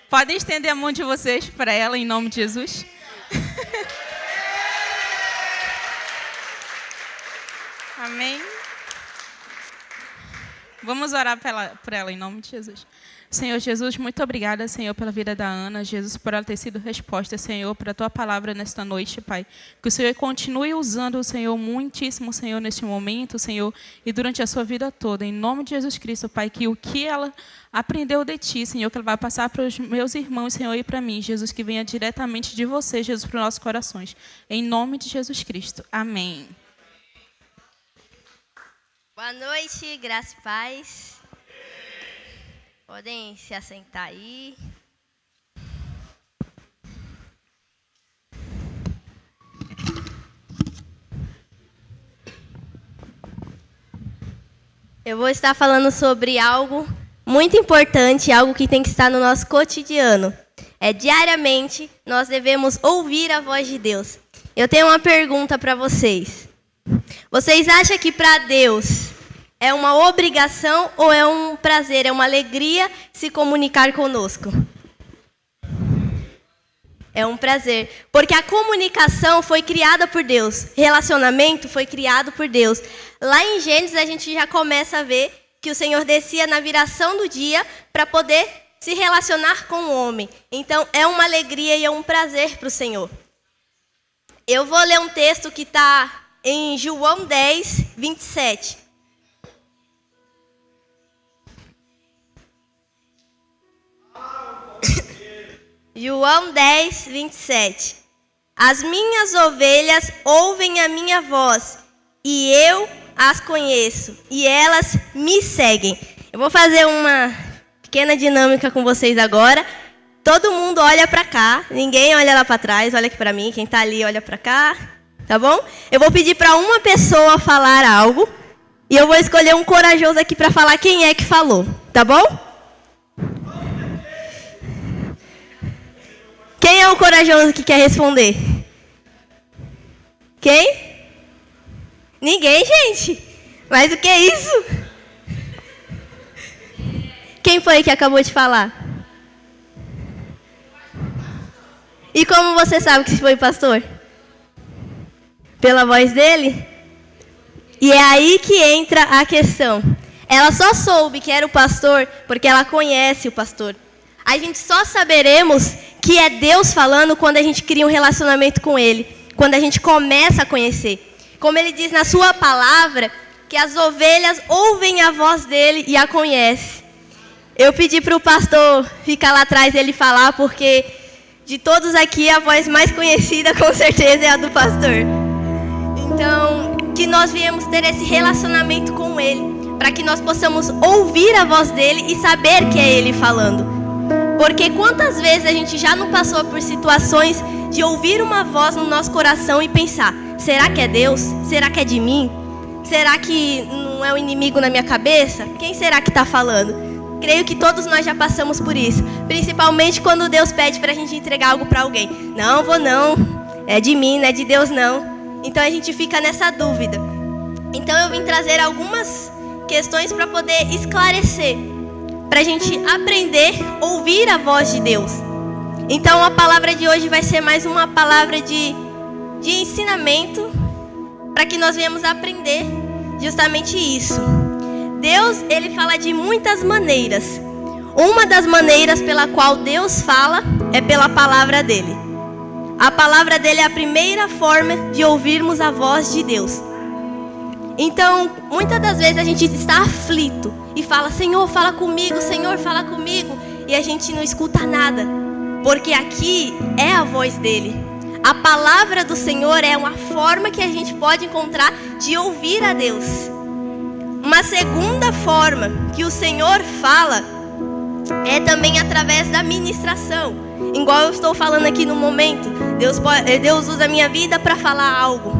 Podem estender a mão de vocês para ela, em nome de Jesus. Amém. Vamos orar por ela, em nome de Jesus. Senhor Jesus, muito obrigada, Senhor, pela vida da Ana. Jesus, por ela ter sido resposta, Senhor, para a Tua palavra nesta noite, Pai. Que o Senhor continue usando o Senhor muitíssimo, Senhor, neste momento, Senhor, e durante a sua vida toda. Em nome de Jesus Cristo, Pai, que o que ela aprendeu de Ti, Senhor, que ela vai passar para os meus irmãos, Senhor, e para mim, Jesus, que venha diretamente de Você, Jesus, para os nossos corações. Em nome de Jesus Cristo. Amém. Boa noite, graça e paz. Podem se assentar aí. Eu vou estar falando sobre algo muito importante, algo que tem que estar no nosso cotidiano. Diariamente, nós devemos ouvir a voz de Deus. Eu tenho uma pergunta para vocês. Vocês acham que para Deus é uma obrigação ou é um prazer, é uma alegria se comunicar conosco? É um prazer, porque a comunicação foi criada por Deus, relacionamento foi criado por Deus. Lá em Gênesis a gente já começa a ver que o Senhor descia na viração do dia para poder se relacionar com o homem. Então é uma alegria e é um prazer para o Senhor. Eu vou ler um texto que está em João 10, 27. João 10, 27. As minhas ovelhas ouvem a minha voz, e eu as conheço, e elas me seguem. Eu vou fazer uma pequena dinâmica com vocês agora. Todo mundo olha para cá, ninguém olha lá para trás, olha aqui para mim, quem está ali olha para cá, tá bom? Eu vou pedir para uma pessoa falar algo, e eu vou escolher um corajoso aqui para falar quem é que falou, tá bom? Quem é o corajoso que quer responder? Quem? Ninguém, gente. Mas o que é isso? Quem foi que acabou de falar? E como você sabe que foi o pastor? Pela voz dele? E é aí que entra a questão. Ela só soube que era o pastor porque ela conhece o pastor. A gente só saberemos que é Deus falando quando a gente cria um relacionamento com Ele, quando a gente começa a conhecer. Como Ele diz na sua palavra, que as ovelhas ouvem a voz dEle e a conhecem. Eu pedi para o pastor ficar lá atrás e ele falar, porque de todos aqui a voz mais conhecida com certeza é a do pastor. Então, que nós viemos ter esse relacionamento com Ele, para que nós possamos ouvir a voz dEle e saber que é Ele falando. Porque quantas vezes a gente já não passou por situações de ouvir uma voz no nosso coração e pensar, será que é Deus? Será que é de mim? Será que não é o inimigo na minha cabeça? Quem será que está falando? Creio que todos nós já passamos por isso. Principalmente quando Deus pede para a gente entregar algo para alguém. Não, vou não. É de mim, não é de Deus não. Então a gente fica nessa dúvida. Então eu vim trazer algumas questões para poder esclarecer, para a gente aprender a ouvir a voz de Deus. Então a palavra de hoje vai ser mais uma palavra de ensinamento, para que nós venhamos aprender justamente isso. Deus, Ele fala de muitas maneiras. Uma das maneiras pela qual Deus fala é pela palavra dEle. A palavra dEle é a primeira forma de ouvirmos a voz de Deus. Então, muitas das vezes a gente está aflito e fala, Senhor, fala comigo, Senhor, fala comigo. E a gente não escuta nada, porque aqui é a voz dEle. A palavra do Senhor é uma forma que a gente pode encontrar de ouvir a Deus. Uma segunda forma que o Senhor fala é também através da ministração. Igual eu estou falando aqui no momento, Deus usa a minha vida para falar algo.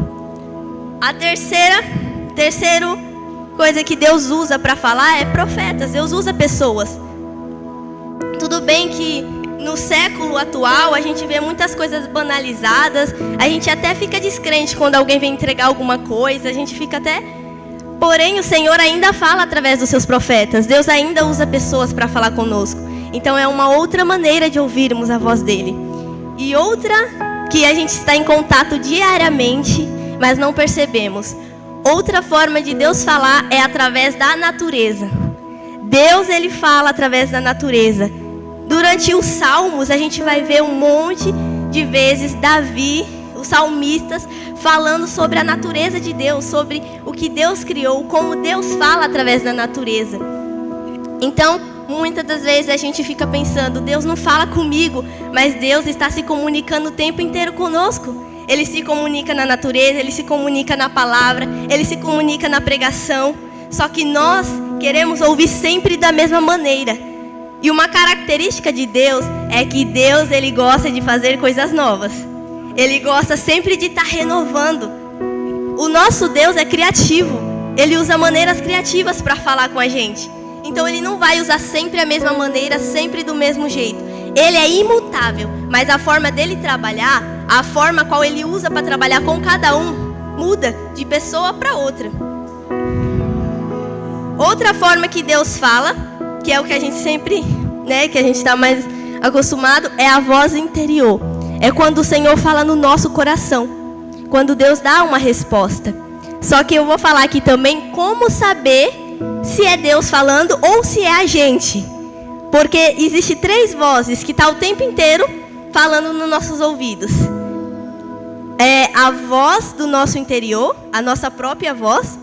A terceira coisa que Deus usa para falar é profetas. Deus usa pessoas. Tudo bem que no século atual a gente vê muitas coisas banalizadas. A gente até fica descrente quando alguém vem entregar alguma coisa. A gente fica até... Porém, o Senhor ainda fala através dos seus profetas. Deus ainda usa pessoas para falar conosco. Então é uma outra maneira de ouvirmos a voz dele. E outra que a gente está em contato diariamente, mas não percebemos. Outra forma de Deus falar é através da natureza. Deus, ele fala através da natureza. Durante os salmos, a gente vai ver um monte de vezes Davi, os salmistas, falando sobre a natureza de Deus, sobre o que Deus criou, como Deus fala através da natureza. Então, muitas das vezes a gente fica pensando, Deus não fala comigo, mas Deus está se comunicando o tempo inteiro conosco. Ele se comunica na natureza, ele se comunica na palavra, ele se comunica na pregação. Só que nós queremos ouvir sempre da mesma maneira. E uma característica de Deus é que Deus, ele gosta de fazer coisas novas. Ele gosta sempre de estar renovando. O nosso Deus é criativo. Ele usa maneiras criativas para falar com a gente. Então ele não vai usar sempre a mesma maneira, sempre do mesmo jeito. Ele é imutável, mas a forma dele trabalhar, a forma qual ele usa para trabalhar com cada um, muda de pessoa para outra. Outra forma que Deus fala, que é o que a gente sempre, que a gente está mais acostumado, é a voz interior. É quando o Senhor fala no nosso coração, quando Deus dá uma resposta. Só que eu vou falar aqui também como saber se é Deus falando ou se é a gente. Porque existe 3 vozes que estão o tempo inteiro falando nos nossos ouvidos. É a voz do nosso interior, a nossa própria voz,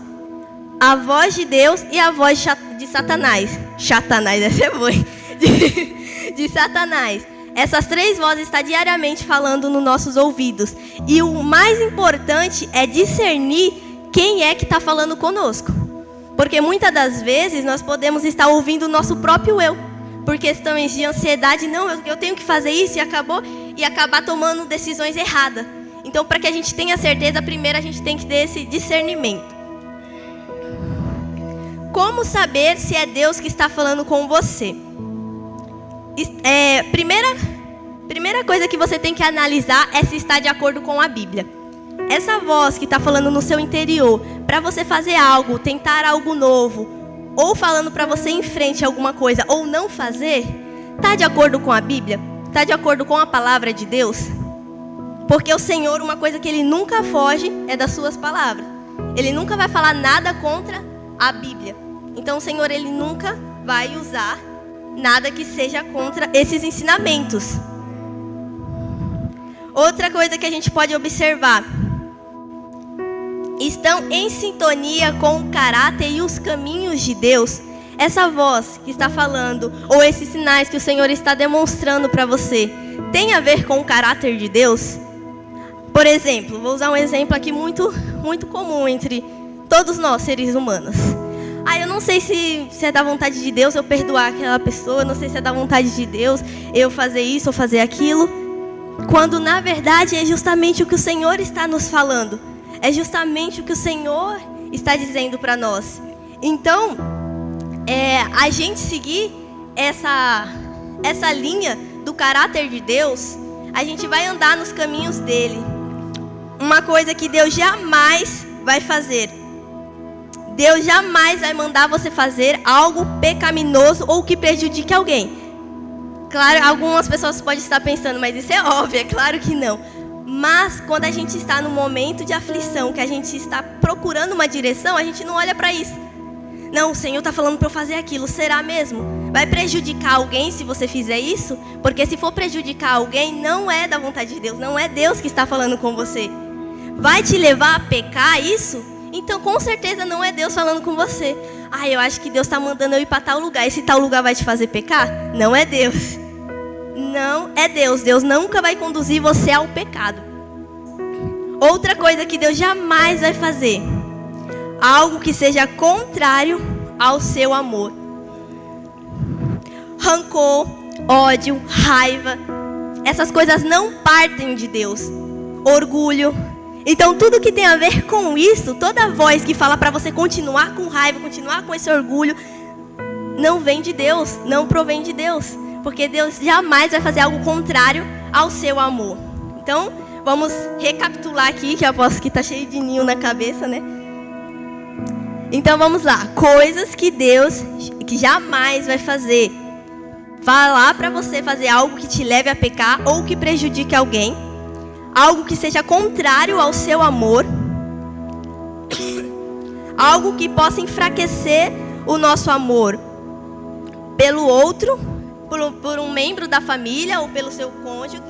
a voz de Deus e a voz de Satanás. Satanás, essa é boa. De Satanás. Essas 3 vozes estão diariamente falando nos nossos ouvidos. E o mais importante é discernir quem é que está falando conosco. Porque muitas das vezes nós podemos estar ouvindo o nosso próprio eu. Por questões de ansiedade, não, eu tenho que fazer isso e acabar tomando decisões erradas. Então, para que a gente tenha certeza, primeiro a gente tem que ter esse discernimento. Como saber se é Deus que está falando com você? Primeira coisa que você tem que analisar é se está de acordo com a Bíblia. Essa voz que está falando no seu interior, para você fazer algo, tentar algo novo, ou falando para você ir em frente a alguma coisa, ou não fazer, está de acordo com a Bíblia? Está de acordo com a palavra de Deus? Porque o Senhor, uma coisa que Ele nunca foge é das suas palavras. Ele nunca vai falar nada contra a Bíblia. Então o Senhor, Ele nunca vai usar nada que seja contra esses ensinamentos. Outra coisa que a gente pode observar: estão em sintonia com o caráter e os caminhos de Deus. Essa voz que está falando, ou esses sinais que o Senhor está demonstrando para você, tem a ver com o caráter de Deus? Por exemplo, vou usar um exemplo aqui muito, muito comum entre todos nós, seres humanos. Eu não sei se é da vontade de Deus eu perdoar aquela pessoa, não sei se é da vontade de Deus eu fazer isso ou fazer aquilo. Quando na verdade é justamente o que o Senhor está nos falando. É justamente o que o Senhor está dizendo para nós. Então, a gente seguir essa linha do caráter de Deus, a gente vai andar nos caminhos dele. Uma coisa que Deus jamais vai fazer: Deus jamais vai mandar você fazer algo pecaminoso ou que prejudique alguém. Claro, algumas pessoas podem estar pensando, mas isso é óbvio, é claro que não. Mas quando a gente está no momento de aflição, que a gente está procurando uma direção, a gente não olha para isso. Não, o Senhor está falando para eu fazer aquilo, será mesmo? Vai prejudicar alguém se você fizer isso? Porque se for prejudicar alguém, não é da vontade de Deus, não é Deus que está falando com você. Vai te levar a pecar isso? Então com certeza não é Deus falando com você. Eu acho que Deus está mandando eu ir para tal lugar. Esse tal lugar vai te fazer pecar? Não é Deus. Não é Deus. Deus nunca vai conduzir você ao pecado. Outra coisa que Deus jamais vai fazer: algo que seja contrário ao seu amor. Rancor, ódio, raiva, essas coisas não partem de Deus. Orgulho. Então tudo que tem a ver com isso, toda voz que fala para você continuar com raiva, continuar com esse orgulho, não vem de Deus, não provém de Deus. Porque Deus jamais vai fazer algo contrário ao seu amor. Então, vamos recapitular aqui, que eu aposto que está cheio de ninho na cabeça, né? Então, vamos lá. Coisas que Deus que jamais vai fazer: falar para você fazer algo que te leve a pecar ou que prejudique alguém, algo que seja contrário ao seu amor, algo que possa enfraquecer o nosso amor pelo outro, por um membro da família ou pelo seu cônjuge,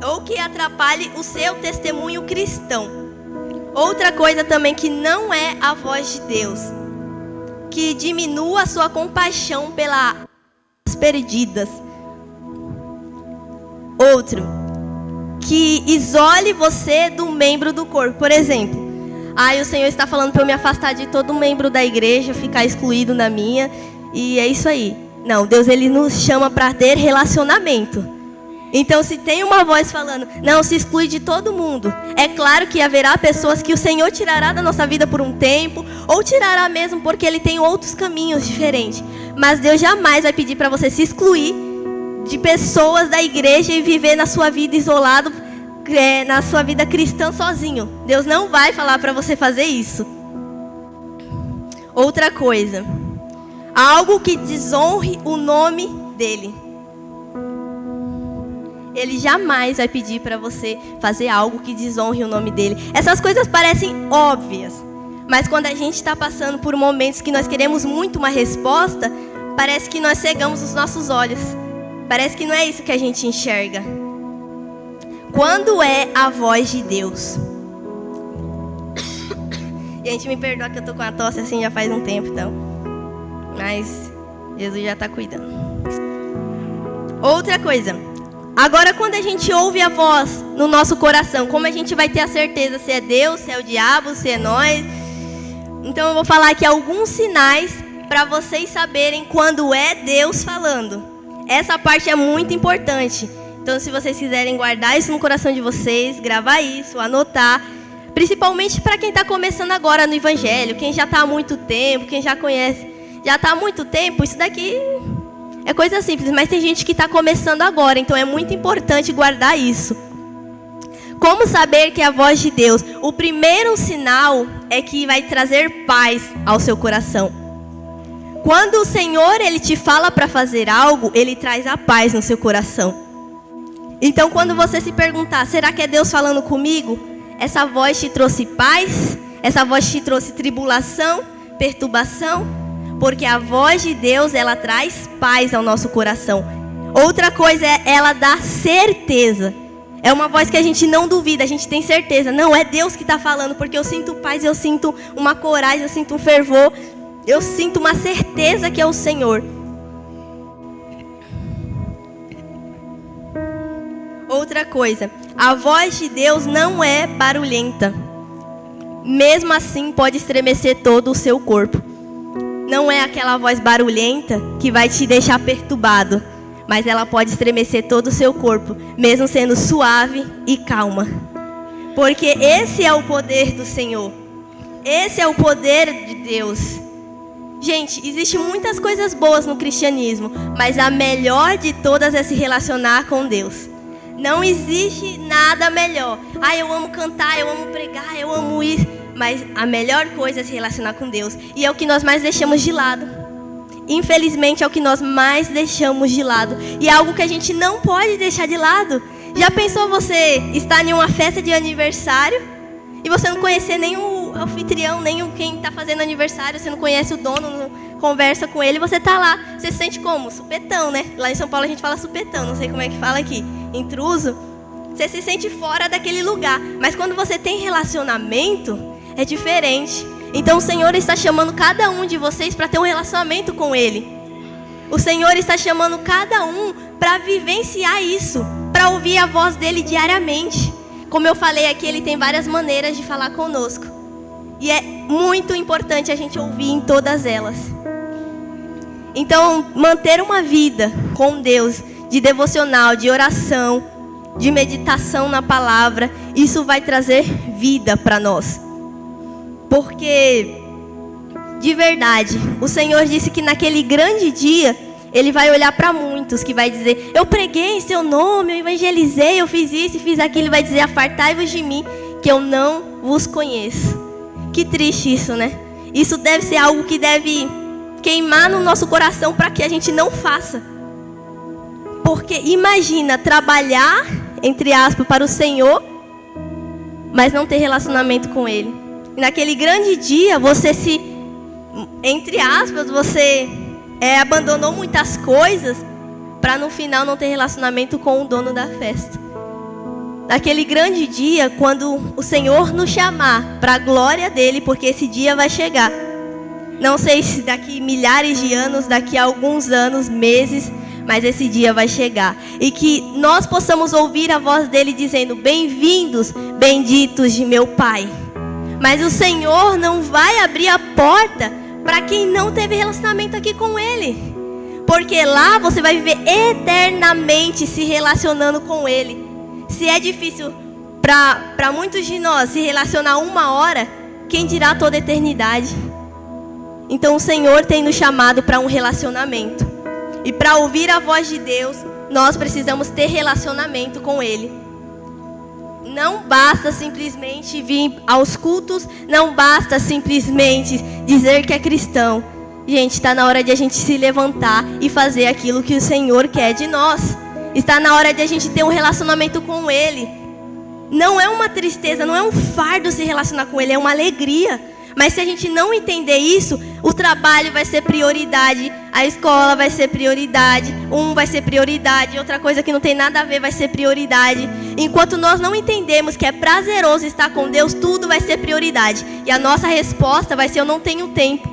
ou que atrapalhe o seu testemunho cristão. Outra coisa também que não é a voz de Deus, que diminua a sua compaixão pelas perdidas. Outro, que isole você do membro do corpo. Por exemplo, o Senhor está falando para eu me afastar de todo membro da igreja, ficar excluído na minha, e é isso aí. Não, Deus ele nos chama para ter relacionamento. Então, se tem uma voz falando, não, se exclui de todo mundo, é claro que haverá pessoas que o Senhor tirará da nossa vida por um tempo, ou tirará mesmo porque Ele tem outros caminhos diferentes. Mas Deus jamais vai pedir para você se excluir de pessoas da igreja e viver na sua vida isolado, na sua vida cristã sozinho. Deus não vai falar para você fazer isso. Outra coisa, algo que desonre o nome dEle. Ele jamais vai pedir para você fazer algo que desonre o nome dele. Essas coisas parecem óbvias, mas quando a gente está passando por momentos que nós queremos muito uma resposta, parece que nós cegamos os nossos olhos. Parece que não é isso que a gente enxerga. Quando é a voz de Deus? Gente, me perdoa que eu tô com a tosse assim já faz um tempo, então. Mas Jesus já está cuidando. Outra coisa. Agora, quando a gente ouve a voz no nosso coração, como a gente vai ter a certeza se é Deus, se é o diabo, se é nós? Então, eu vou falar aqui alguns sinais para vocês saberem quando é Deus falando. Essa parte é muito importante. Então, se vocês quiserem guardar isso no coração de vocês, gravar isso, anotar. Principalmente para quem está começando agora no Evangelho, quem já está há muito tempo, quem já conhece, já está há muito tempo, isso daqui... é coisa simples, mas tem gente que está começando agora, então é muito importante guardar isso. Como saber que é a voz de Deus? O primeiro sinal é que vai trazer paz ao seu coração. Quando o Senhor ele te fala para fazer algo, Ele traz a paz no seu coração. Então quando você se perguntar, será que é Deus falando comigo? Essa voz te trouxe paz? Essa voz te trouxe tribulação, perturbação? Porque a voz de Deus, ela traz paz ao nosso coração. Outra coisa é ela dar certeza. É uma voz que a gente não duvida, a gente tem certeza. Não, é Deus que está falando, porque eu sinto paz, eu sinto uma coragem, eu sinto um fervor. Eu sinto uma certeza que é o Senhor. Outra coisa, a voz de Deus não é barulhenta. Mesmo assim, pode estremecer todo o seu corpo. Não é aquela voz barulhenta que vai te deixar perturbado, mas ela pode estremecer todo o seu corpo, mesmo sendo suave e calma. Porque esse é o poder do Senhor. Esse é o poder de Deus. Gente, existem muitas coisas boas no cristianismo, mas a melhor de todas é se relacionar com Deus. Não existe nada melhor. Eu amo cantar, eu amo pregar, eu amo ir. Mas a melhor coisa é se relacionar com Deus. E é o que nós mais deixamos de lado. Infelizmente é o que nós mais deixamos de lado. E é algo que a gente não pode deixar de lado. Já pensou você estar em uma festa de aniversário e você não conhecer nem o anfitrião, nem quem está fazendo aniversário, você não conhece o dono, não conversa com ele, você está lá. Você se sente como? Supetão, né? Lá em São Paulo a gente fala supetão, não sei como é que fala aqui. Intruso. Você se sente fora daquele lugar. Mas quando você tem relacionamento, é diferente. Então o Senhor está chamando cada um de vocês para ter um relacionamento com Ele. O Senhor está chamando cada um para vivenciar isso, para ouvir a voz dEle diariamente. Como eu falei aqui, Ele tem várias maneiras de falar conosco. E é muito importante a gente ouvir em todas elas. Então, manter uma vida com Deus, de devocional, de oração, de meditação na palavra, isso vai trazer vida para nós. Porque, de verdade, o Senhor disse que naquele grande dia, Ele vai olhar para muitos, que vai dizer, eu preguei em seu nome, eu evangelizei, eu fiz isso e fiz aquilo. Ele vai dizer, apartai-vos de mim, que eu não vos conheço. Que triste isso, né? Isso deve ser algo que queimar no nosso coração para que a gente não faça. Porque imagina trabalhar, entre aspas, para o Senhor, mas não ter relacionamento com Ele. E naquele grande dia, você entre aspas, você abandonou muitas coisas para no final não ter relacionamento com o dono da festa. Naquele grande dia, quando o Senhor nos chamar para a glória dEle, porque esse dia vai chegar. Não sei se daqui milhares de anos, daqui a alguns anos, meses, mas esse dia vai chegar. E que nós possamos ouvir a voz dEle dizendo: bem-vindos, benditos de meu Pai. Mas o Senhor não vai abrir a porta para quem não teve relacionamento aqui com Ele. Porque lá você vai viver eternamente se relacionando com Ele. Se é difícil para muitos de nós se relacionar 1 hora, quem dirá toda a eternidade? Então o Senhor tem nos chamado para um relacionamento. E para ouvir a voz de Deus, nós precisamos ter relacionamento com Ele. Não basta simplesmente vir aos cultos, não basta simplesmente dizer que é cristão. Gente, está na hora de a gente se levantar e fazer aquilo que o Senhor quer de nós. Está na hora de a gente ter um relacionamento com Ele. Não é uma tristeza, não é um fardo se relacionar com Ele, é uma alegria. Mas se a gente não entender isso, o trabalho vai ser prioridade, a escola vai ser prioridade, vai ser prioridade, outra coisa que não tem nada a ver vai ser prioridade. Enquanto nós não entendemos que é prazeroso estar com Deus, tudo vai ser prioridade. E a nossa resposta vai ser: eu não tenho tempo.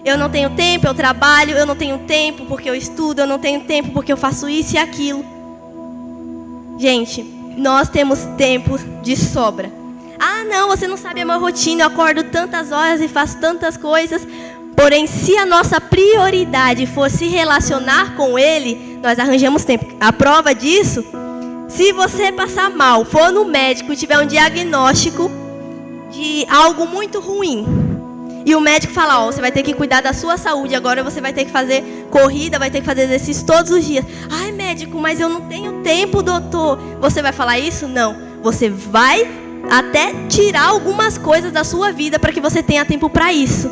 Eu não tenho tempo, eu trabalho, eu não tenho tempo porque eu estudo, eu não tenho tempo porque eu faço isso e aquilo. Gente, nós temos tempo de sobra. Ah, não, você não sabe a minha rotina, eu acordo tantas horas e faço tantas coisas. Porém, se a nossa prioridade for se relacionar com Ele, nós arranjamos tempo. A prova disso, se você passar mal, for no médico e tiver um diagnóstico de algo muito ruim, e o médico fala: você vai ter que cuidar da sua saúde, agora você vai ter que fazer corrida, vai ter que fazer exercício todos os dias. Ai, médico, mas eu não tenho tempo, doutor. Você vai falar isso? Não. Você vai até tirar algumas coisas da sua vida para que você tenha tempo para isso.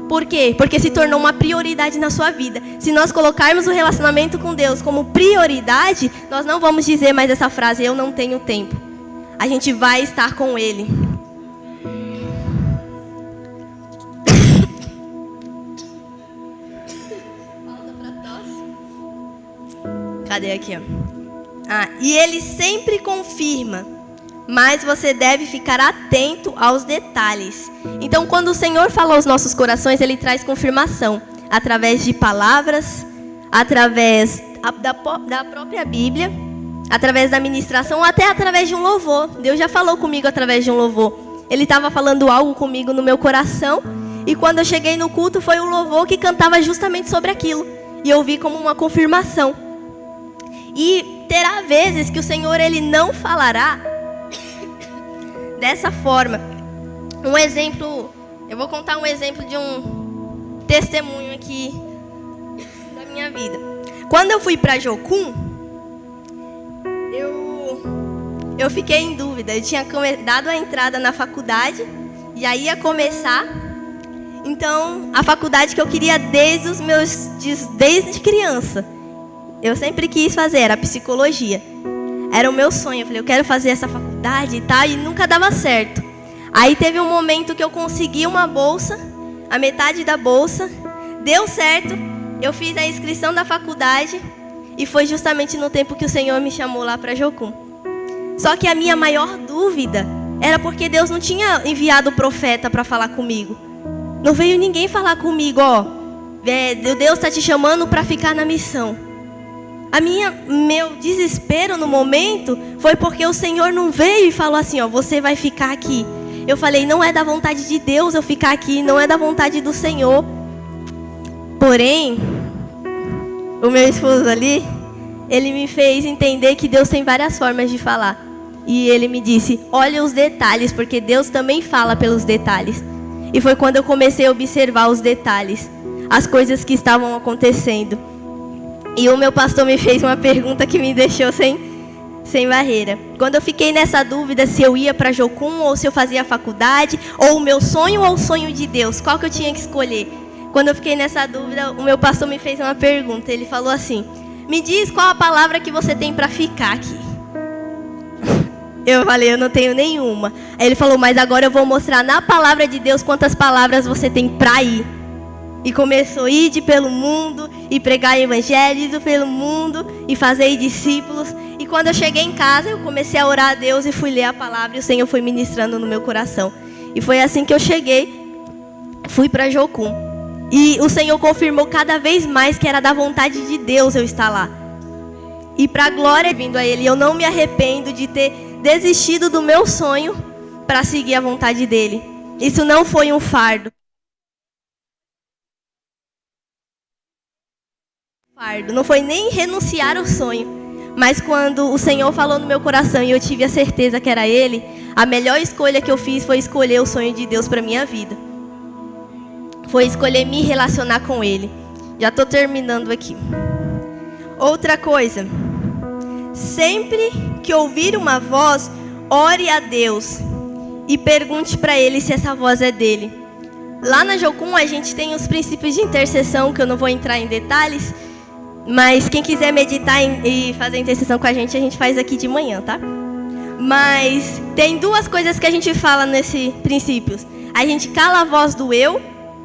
Por quê? Porque se tornou uma prioridade na sua vida. Se nós colocarmos o relacionamento com Deus como prioridade, nós não vamos dizer mais essa frase: eu não tenho tempo. A gente vai estar com Ele. Cadê aqui, ó? E Ele sempre confirma, mas você deve ficar atento aos detalhes. Então, quando o Senhor fala aos nossos corações, Ele traz confirmação através de palavras, através da própria Bíblia, através da ministração, ou até através de um louvor. Deus já falou comigo através de um louvor. Ele estava falando algo comigo no meu coração, e quando eu cheguei no culto, foi o louvor que cantava justamente sobre aquilo. E eu vi como uma confirmação. E terá vezes que o Senhor, Ele não falará dessa forma. Um exemplo, eu vou contar um exemplo de um testemunho aqui da minha vida. Quando eu fui para Jocum, eu fiquei em dúvida. Eu tinha dado a entrada na faculdade, e aí ia começar. Então, a faculdade que eu queria desde criança. Eu sempre quis fazer, era psicologia. Era o meu sonho. Eu falei: eu quero fazer essa faculdade e tal, e nunca dava certo. Aí teve um momento que eu consegui uma bolsa, a metade da bolsa, deu certo. Eu fiz a inscrição da faculdade, e foi justamente no tempo que o Senhor me chamou lá para Jocum. Só que a minha maior dúvida era porque Deus não tinha enviado o profeta para falar comigo. Não veio ninguém falar comigo: Deus está te chamando para ficar na missão. Meu desespero no momento foi porque o Senhor não veio e falou assim: você vai ficar aqui. Eu falei: não é da vontade de Deus eu ficar aqui, não é da vontade do Senhor. Porém, o meu esposo ali, ele me fez entender que Deus tem várias formas de falar. E ele me disse: olha os detalhes, porque Deus também fala pelos detalhes. E foi quando eu comecei a observar os detalhes, as coisas que estavam acontecendo. E o meu pastor me fez uma pergunta que me deixou sem barreira. Quando eu fiquei nessa dúvida se eu ia para Jocum ou se eu fazia faculdade, ou o meu sonho ou o sonho de Deus, qual que eu tinha que escolher? quando eu fiquei nessa dúvida, o meu pastor me fez uma pergunta. Ele falou assim: me diz qual a palavra que você tem para ficar aqui. Eu falei: eu não tenho nenhuma. Aí ele falou: mas agora eu vou mostrar na palavra de Deus quantas palavras você tem para ir. E começou: ide pelo mundo e pregar evangelho pelo mundo e fazer discípulos. E quando eu cheguei em casa, eu comecei a orar a Deus e fui ler a palavra, e o Senhor foi ministrando no meu coração. E foi assim que eu cheguei, fui para Jocum. E o Senhor confirmou cada vez mais que era da vontade de Deus eu estar lá. E para a glória vindo a Ele, eu não me arrependo de ter desistido do meu sonho para seguir a vontade dEle. Isso não foi um fardo. Não foi nem renunciar ao sonho. Mas quando o Senhor falou no meu coração e eu tive a certeza que era Ele, a melhor escolha que eu fiz foi escolher o sonho de Deus para minha vida. Foi escolher me relacionar com Ele. Já estou terminando aqui. Outra coisa. Sempre que ouvir uma voz, ore a Deus e pergunte para Ele se essa voz é dEle. Lá na Jocum a gente tem os princípios de intercessão, que eu não vou entrar em detalhes, mas quem quiser meditar e fazer intercessão com a gente faz aqui de manhã, tá? Mas tem duas coisas que a gente fala nesse princípios. A gente cala a voz do eu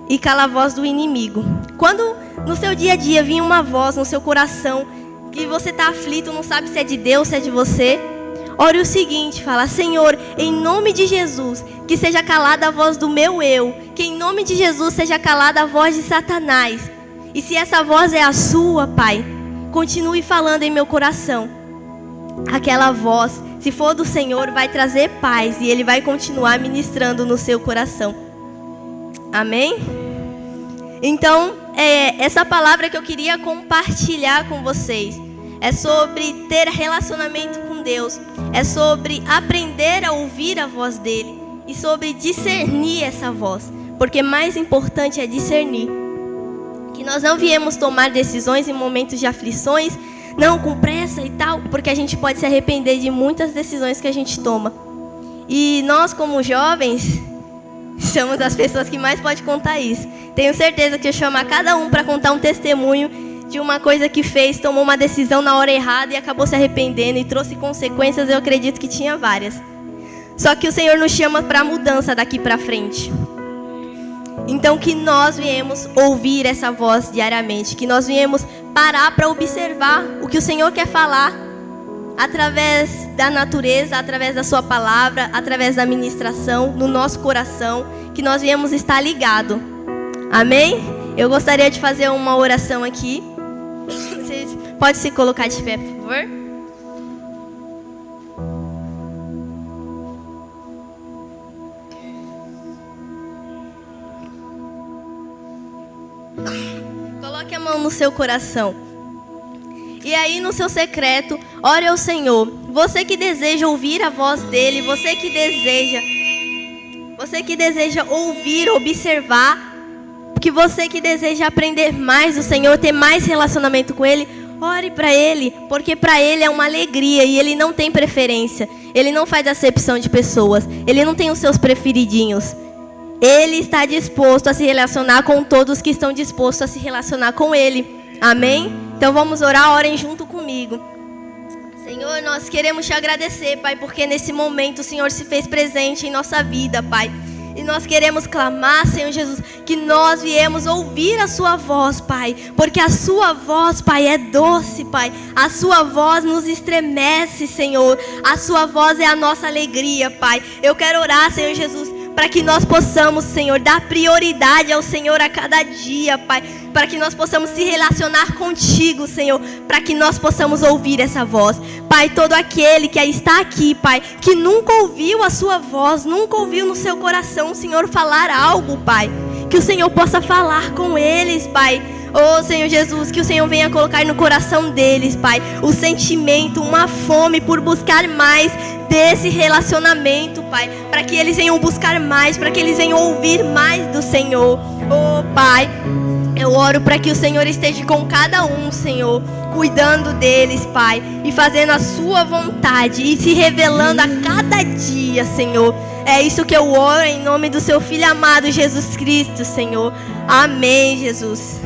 e cala a voz do inimigo. Quando no seu dia a dia vinha uma voz no seu coração, que você está aflito, não sabe se é de Deus, se é de você, ore o seguinte: fala: Senhor, em nome de Jesus, que seja calada a voz do meu eu, que em nome de Jesus seja calada a voz de Satanás. E se essa voz é a sua, Pai, continue falando em meu coração. Aquela voz, se for do Senhor, vai trazer paz e Ele vai continuar ministrando no seu coração. Amém? Então, essa palavra que eu queria compartilhar com vocês é sobre ter relacionamento com Deus, é sobre aprender a ouvir a voz dEle e sobre discernir essa voz, porque mais importante é discernir. Que nós não viemos tomar decisões em momentos de aflições, não com pressa e tal, porque a gente pode se arrepender de muitas decisões que a gente toma. E nós, como jovens, somos as pessoas que mais podem contar isso. Tenho certeza que eu chamar cada um para contar um testemunho de uma coisa que fez, tomou uma decisão na hora errada e acabou se arrependendo e trouxe consequências, eu acredito que tinha várias. Só que o Senhor nos chama para mudança daqui para frente. Então que nós viemos ouvir essa voz diariamente, que nós viemos parar para observar o que o Senhor quer falar através da natureza, através da sua palavra, através da ministração, no nosso coração, que nós viemos estar ligados. Amém? Eu gostaria de fazer uma oração aqui. Vocês podem se colocar de pé, por favor? Coloque a mão no seu coração. E aí no seu secreto, ore ao Senhor. Você que deseja ouvir a voz dEle, você que deseja ouvir, observar, que você que deseja aprender mais do Senhor, ter mais relacionamento com Ele, ore para Ele, porque para Ele é uma alegria e Ele não tem preferência. Ele não faz acepção de pessoas, Ele não tem os seus preferidinhos. Ele está disposto a se relacionar com todos que estão dispostos a se relacionar com Ele. Amém? Então vamos orar, orem junto comigo. Senhor, nós queremos te agradecer, Pai, porque nesse momento o Senhor se fez presente em nossa vida, Pai. E nós queremos clamar, Senhor Jesus, que nós viemos ouvir a sua voz, Pai. Porque a sua voz, Pai, é doce, Pai. A sua voz nos estremece, Senhor. A sua voz é a nossa alegria, Pai. Eu quero orar, Senhor Jesus, para que nós possamos, Senhor, dar prioridade ao Senhor a cada dia, Pai. Para que nós possamos se relacionar contigo, Senhor. Para que nós possamos ouvir essa voz. Pai, todo aquele que está aqui, Pai, que nunca ouviu a sua voz, nunca ouviu no seu coração o Senhor falar algo, Pai. Que o Senhor possa falar com eles, Pai. Oh, Senhor Jesus, que o Senhor venha colocar no coração deles, Pai, o sentimento, uma fome por buscar mais desse relacionamento, Pai. Para que eles venham buscar mais, para que eles venham ouvir mais do Senhor. Oh, Pai, eu oro para que o Senhor esteja com cada um, Senhor, cuidando deles, Pai, e fazendo a sua vontade e se revelando a cada dia, Senhor. É isso que eu oro em nome do seu Filho amado Jesus Cristo, Senhor. Amém, Jesus.